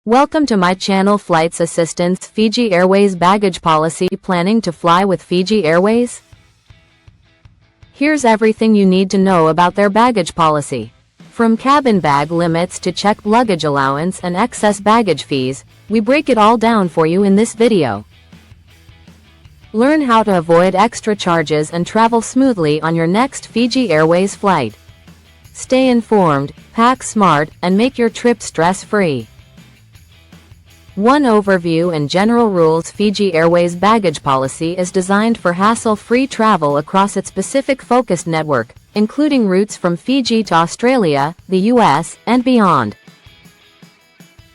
Welcome to my channel. Flights Assistance. Fiji Airways Baggage Policy. Planning to fly with Fiji Airways? Here's everything you need to know about their baggage policy. From cabin bag limits to checked luggage allowance and excess baggage fees, we break it all down for you in this video. Learn how to avoid extra charges and travel smoothly on your next Fiji Airways flight. Stay informed, pack smart, and make your trip stress-free. 1 Overview and General Rules. Fiji Airways baggage policy is designed for hassle-free travel across its Pacific-focused network, including routes from Fiji to Australia, the US, and beyond.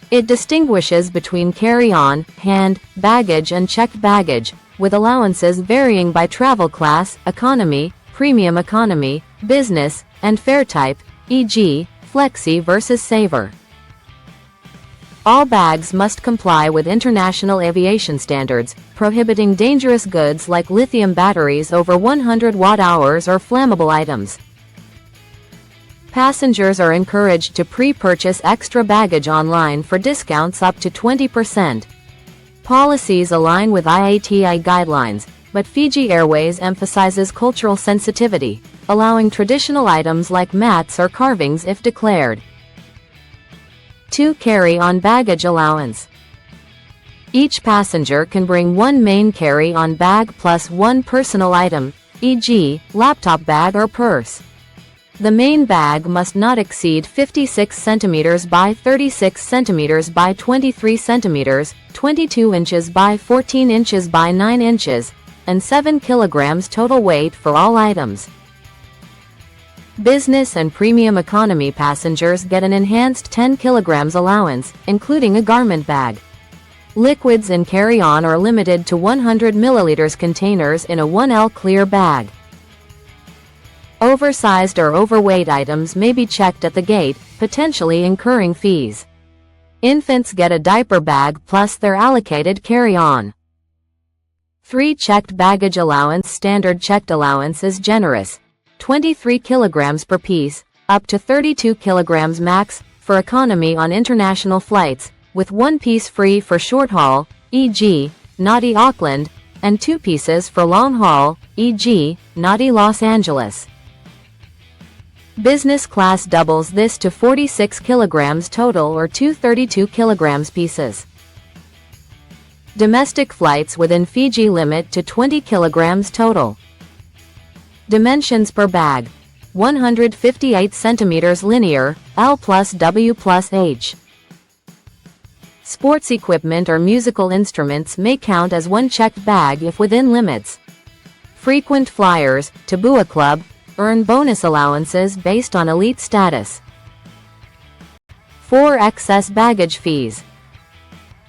It distinguishes between carry-on, hand, baggage and checked baggage, with allowances varying by travel class, economy, premium economy, business, and fare type, e.g., Flexi versus Saver. All bags must comply with international aviation standards, prohibiting dangerous goods like lithium batteries over 100 watt-hours or flammable items. Passengers are encouraged to pre-purchase extra baggage online for discounts up to 20%. Policies align with IATA guidelines, but Fiji Airways emphasizes cultural sensitivity, allowing traditional items like mats or carvings if declared. 2 Carry-on baggage allowance. Each passenger can bring one main carry-on bag plus one personal item, e.g., laptop bag or purse. The main bag must not exceed 56 cm by 36 cm by 23 cm, 22 inches by 14 inches by 9 inches, and 7 kg total weight for all items. Business and premium economy passengers get an enhanced 10 kg allowance, including a garment bag. Liquids in carry-on are limited to 100 ml containers in a 1L clear bag. Oversized or overweight items may be checked at the gate, potentially incurring fees. Infants get a diaper bag plus their allocated carry-on. 3 Checked baggage allowance. Standard checked allowance is generous. 23 kg per piece, up to 32 kg max, for economy on international flights, with 1 piece free for short haul, e.g., Naughty Auckland, and 2 pieces for long haul, e.g., Naughty Los Angeles. Business class doubles this to 46 kg total or 2 32 kg pieces. Domestic flights within Fiji limit to 20 kg total. Dimensions per bag: 158 cm linear, L plus W plus H. Sports equipment or musical instruments may count as one checked bag if within limits. Frequent flyers, Tabua Club, earn bonus allowances based on elite status. 4 Excess baggage fees.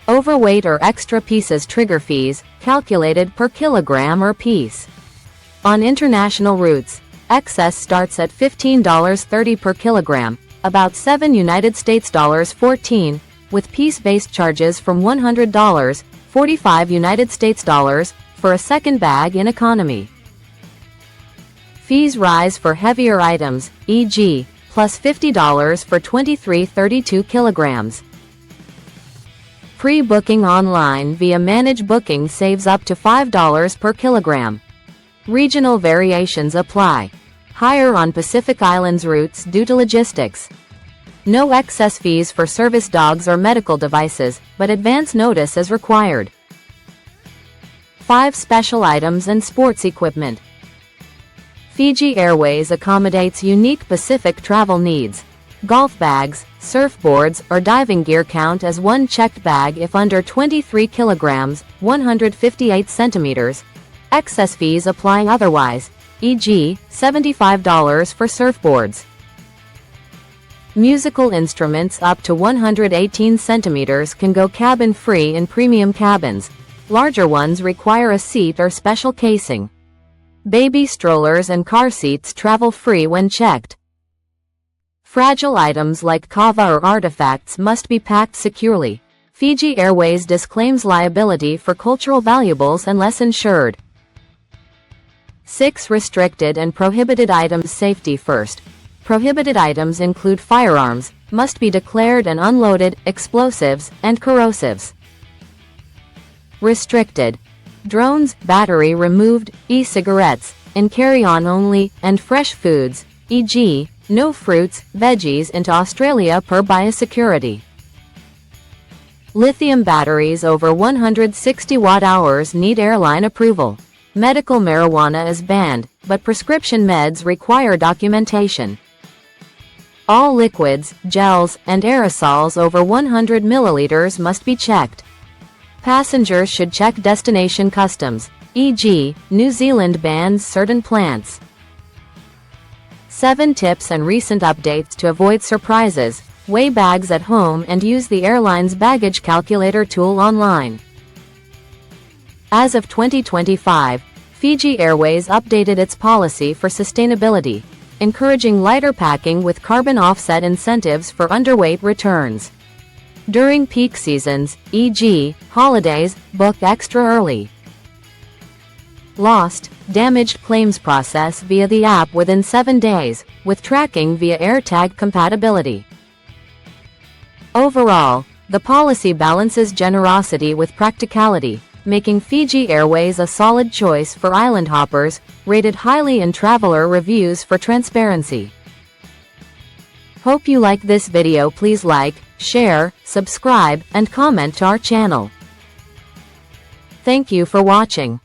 Overweight or extra pieces trigger fees, calculated per kilogram or piece. On international routes, excess starts at $15.30 per kilogram, about $7 United States dollars 14, with piece-based charges from $100, 45 United States dollars, for a second bag in economy. Fees rise for heavier items, e.g., plus $50 for 23-32 kilograms. Pre-booking online via Manage Booking saves up to $5 per kilogram. Regional variations apply. Higher on Pacific Islands routes due to logistics. No excess fees for service dogs or medical devices, but advance notice is required. 5 Special items and sports equipment. Fiji Airways accommodates unique Pacific travel needs. Golf bags, surfboards, or diving gear count as one checked bag if under 23 kilograms, 158 centimeters. Excess fees apply otherwise, e.g., $75 for surfboards. Musical instruments up to 118 centimeters can go cabin-free in premium cabins. Larger ones require a seat or special casing. Baby strollers and car seats travel free when checked. Fragile items like kava or artifacts must be packed securely. Fiji Airways disclaims liability for cultural valuables unless insured. 6 Restricted and prohibited items. Safety first. Prohibited items include firearms, must be declared and unloaded, explosives, and corrosives. Restricted. Drones, battery removed, e-cigarettes, in carry-on only, and fresh foods, e.g., no fruits, veggies into Australia per biosecurity. Lithium batteries over 160 watt-hours need airline approval. Medical marijuana is banned, but prescription meds require documentation. All liquids, gels, and aerosols over 100 milliliters must be checked. Passengers should check destination customs, e.g., New Zealand bans certain plants. 7 tips and recent updates to avoid surprises. Weigh bags at home and use the airline's baggage calculator tool online. As of 2025, Fiji Airways updated its policy for sustainability, encouraging lighter packing with carbon offset incentives for underweight returns. During peak seasons, e.g., holidays, book extra early. Lost, damaged claims process via the app within 7 days, with tracking via AirTag compatibility. Overall, the policy balances generosity with practicality, making Fiji Airways a solid choice for island hoppers, rated highly in traveler reviews for transparency. Hope you like this video. Please like, share, subscribe, and comment to our channel. Thank you for watching.